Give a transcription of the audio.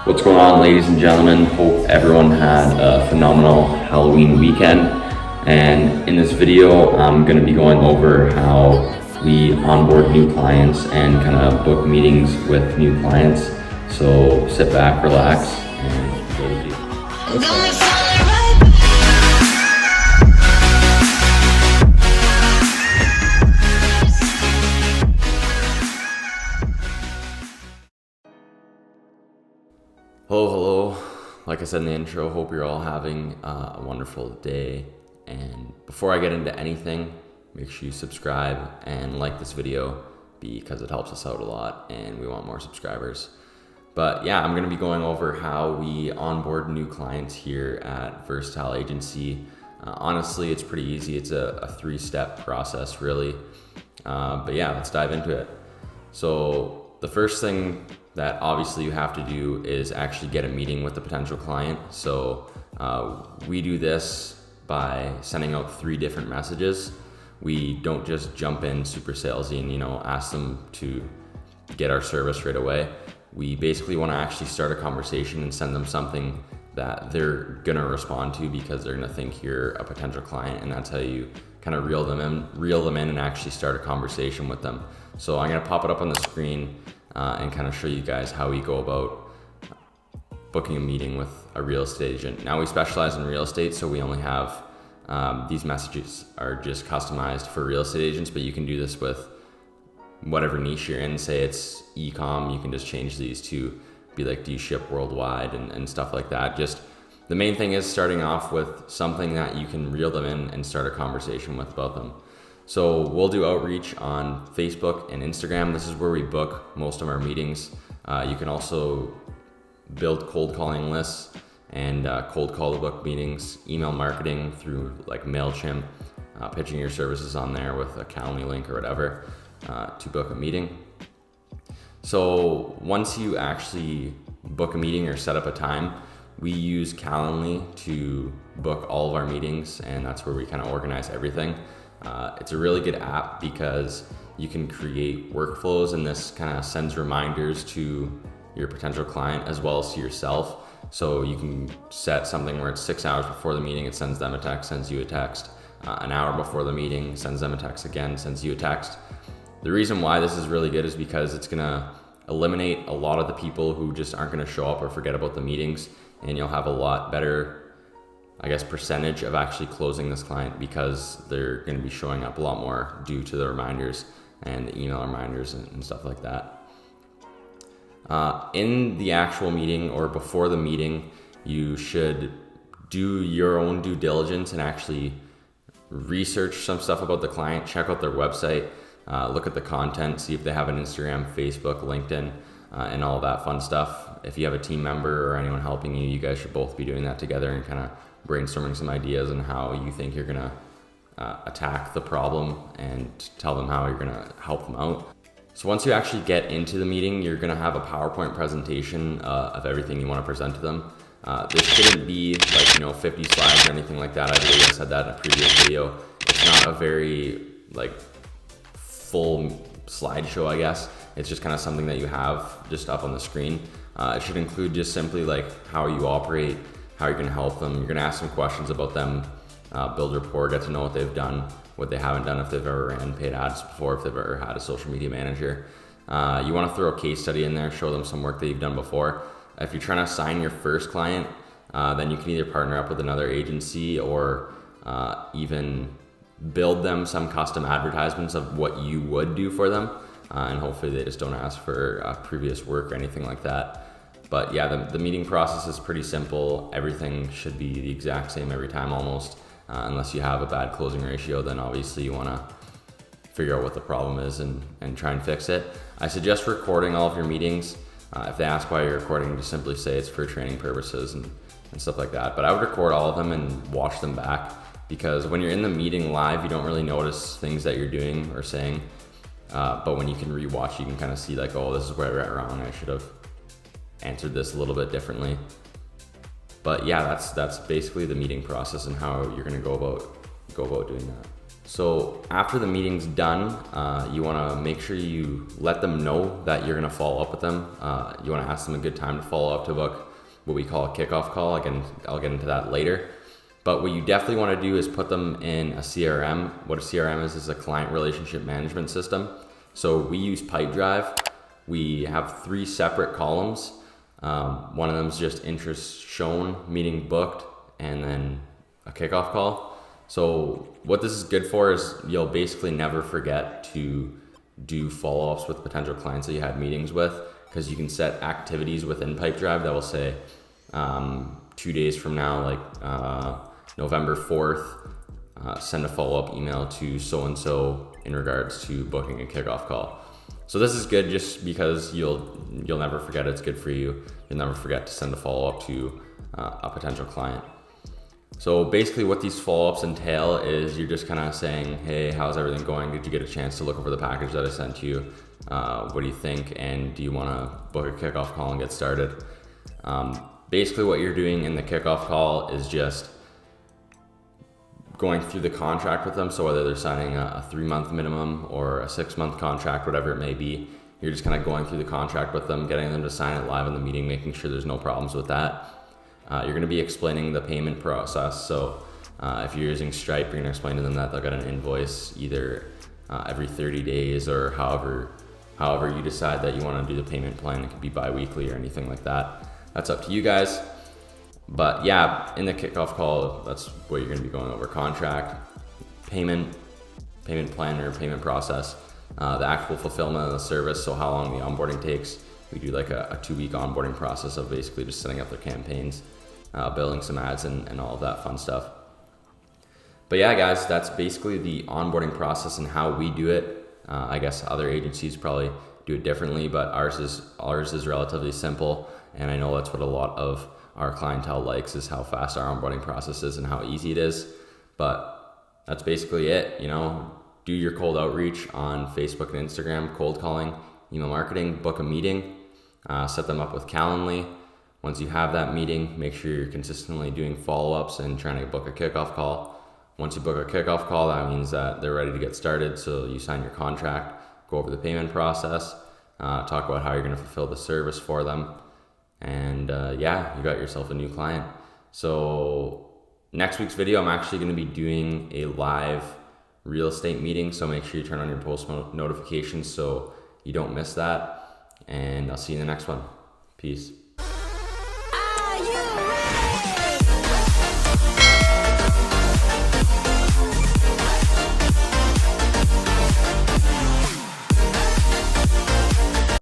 What's going on, ladies and gentlemen? Hope everyone had a phenomenal Halloween weekend. And in this video, I'm going to be going over how we onboard new clients and kind of book meetings with new clients. So sit back, relax, and go to the video. Hello. Like I said in the intro, hope you're all having a wonderful day. And before I get into anything, make sure you subscribe and like this video because it helps us out a lot and we want more subscribers. But yeah, I'm gonna be going over how we onboard new clients here at Versatile Agency. Honestly, it's pretty easy. It's a 3-step process really. But yeah, let's dive into it. So the first thing that obviously you have to do is actually get a meeting with the potential client. So we do this by sending out 3 different messages. We don't just jump in super salesy and ask them to get our service right away. We basically want to actually start a conversation and send them something that they're gonna respond to because they're gonna think you're a potential client, and that's how you kind of reel them in and actually start a conversation with them. So I'm gonna pop it up on the screen and kind of show you guys how we go about booking a meeting with a real estate agent. Now we specialize in real estate, so we only have these messages are just customized for real estate agents, but you can do this with whatever niche you're in. Say it's e-com, you can just change these to be like, do you ship worldwide and stuff like that. Just the main thing is starting off with something that you can reel them in and start a conversation with about them. So we'll do outreach on Facebook and Instagram. This is where we book most of our meetings. You can also build cold calling lists and cold call to book meetings, email marketing through like MailChimp, pitching your services on there with a Calendly link or whatever to book a meeting. So once you actually book a meeting or set up a time, we use Calendly to book all of our meetings, and that's where we kind of organize everything. It's a really good app because you can create workflows, and this kind of sends reminders to your potential client as well as to yourself. So you can set something where it's 6 hours before the meeting, it sends them a text, sends you a text. An hour before the meeting, sends them a text again, sends you a text. The reason why this is really good is because it's gonna eliminate a lot of the people who just aren't gonna show up or forget about the meetings, and you'll have a lot better, percentage of actually closing this client because they're going to be showing up a lot more due to the reminders and the email reminders and stuff like that. In the actual meeting or before the meeting, you should do your own due diligence and actually research some stuff about the client, check out their website, look at the content, see if they have an Instagram, Facebook, LinkedIn, and all that fun stuff. If you have a team member or anyone helping you, you guys should both be doing that together and kind of brainstorming some ideas on how you think you're gonna attack the problem and tell them how you're gonna help them out. So once you actually get into the meeting, you're gonna have a PowerPoint presentation of everything you wanna present to them. This shouldn't be 50 slides or anything like that. I believe I said that in a previous video. It's not a very full slideshow, I guess. It's just kind of something that you have just up on the screen. It should include just simply how you operate, how you're gonna help them. You're gonna ask some questions about them, build rapport, get to know what they've done, what they haven't done, if they've ever ran paid ads before, if they've ever had a social media manager. You wanna throw a case study in there, show them some work that you've done before. If you're trying to sign your first client, then you can either partner up with another agency or even build them some custom advertisements of what you would do for them. And hopefully they just don't ask for previous work or anything like that. But yeah, the meeting process is pretty simple. Everything should be the exact same every time almost, unless you have a bad closing ratio, then obviously you wanna figure out what the problem is and try and fix it. I suggest recording all of your meetings. If they ask why you're recording, just simply say it's for training purposes and stuff like that. But I would record all of them and watch them back, because when you're in the meeting live, you don't really notice things that you're doing or saying. But when you can rewatch, you can kind of see oh, this is where I went wrong. I should have answered this a little bit differently. But yeah, that's basically the meeting process and how you're gonna go about doing that. So after the meeting's done, you want to make sure you let them know that you're going to follow up with them. You want to ask them a good time to follow up to book what we call a kickoff call. Again, I'll get into that later. But what you definitely want to do is put them in a CRM. What a CRM is a client relationship management system. So we use Pipedrive. We have 3 separate columns. One of them is just interest shown, meeting booked, and then a kickoff call. So what this is good for is you'll basically never forget to do follow-ups with potential clients that you had meetings with, because you can set activities within Pipedrive that will say 2 days from now, like November 4th, send a follow-up email to so-and-so in regards to booking a kickoff call. So this is good just because you'll never forget. It's good for you. You'll never forget to send a follow-up to a potential client. So basically what these follow-ups entail is you're just kind of saying, hey, how's everything going? Did you get a chance to look over the package that I sent you? What do you think? And do you want to book a kickoff call and get started? Basically what you're doing in the kickoff call is just going through the contract with them. So whether they're signing a 3-month minimum or a 6-month contract, whatever it may be, you're just kind of going through the contract with them, getting them to sign it live in the meeting, making sure there's no problems with that. You're going to be explaining the payment process. So if you're using Stripe, you're going to explain to them that they'll get an invoice either every 30 days or however you decide that you want to do the payment plan. It could be bi-weekly or anything like that. That's up to you guys. But yeah, in the kickoff call, that's what you're going to be going over: contract, payment plan or payment process, the actual fulfillment of the service. So how long the onboarding takes. We do like a 2-week onboarding process of basically just setting up their campaigns, building some ads and all of that fun stuff. But yeah, guys, that's basically the onboarding process and how we do it. I guess other agencies probably do it differently, but ours is relatively simple. And I know that's what a lot of our clientele likes, is how fast our onboarding process is and how easy it is. But that's basically it. Do your cold outreach on Facebook and Instagram, cold calling, email marketing, book a meeting, set them up with Calendly. Once you have that meeting, make sure you're consistently doing follow-ups and trying to book a kickoff call. Once you book a kickoff call, that means that they're ready to get started. So you sign your contract, go over the payment process, talk about how you're going to fulfill the service for them. And yeah, you got yourself a new client. So next week's video, I'm actually going to be doing a live real estate meeting. So make sure you turn on your post notifications so you don't miss that. And I'll see you in the next one. Peace.